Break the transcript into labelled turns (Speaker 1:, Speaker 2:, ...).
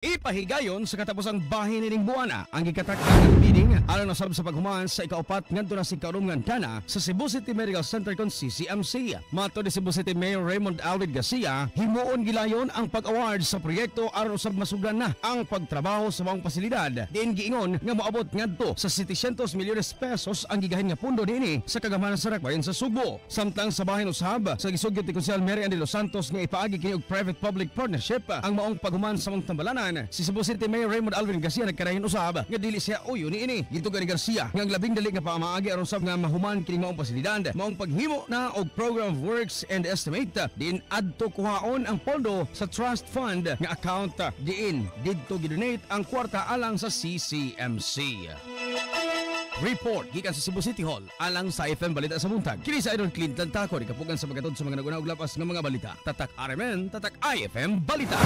Speaker 1: Ipahigayon sa katapusang bahin ning buwana ang gikatak-ang bidding alang nasab sa paghuman sa ikaupat ngadto na si karungan kana sa Cebu City Medical Center kon CCMC. Mato ni Cebu City Mayor Raymond Alvin Garcia, himuon gilayon ang pag-award sa proyekto aron usab masugdan na ang pagtrabaho sa mga pasilidad. Diin giingon nga moabot ngadto sa 700 milyones pesos ang gigahin nga pundo dinhi sa kagamanan sa Rakbayan sa Subo. Samtang sa bahin usab sa gisugyot ni Konsehal Mary Ann de los Santos nga ipaagi kini og private-public partnership ang maong paghuman sa mga tambalanan. Si Cebu City Mayor Raymond Alvin Garcia nagkarahin usab nga dili siya uyo niini. Gitugan ni Garcia nga ang labing dali nga pamaagi aron sab nga mahuman kini maong pasilidad, maong paghimo na og program of works and estimate din adto kuhaon ang pondo sa trust fund nga account diin didto gidonate ang kwarta alang sa CCMC. Report gikan sa Cebu City Hall alang sa FM Balita sa Buntag. Kini sa Idol Clinton Taco, kapugan sa magatod sa mga nagunaw lapas ng mga balita. Tatak RMN, tatak IFM Balita.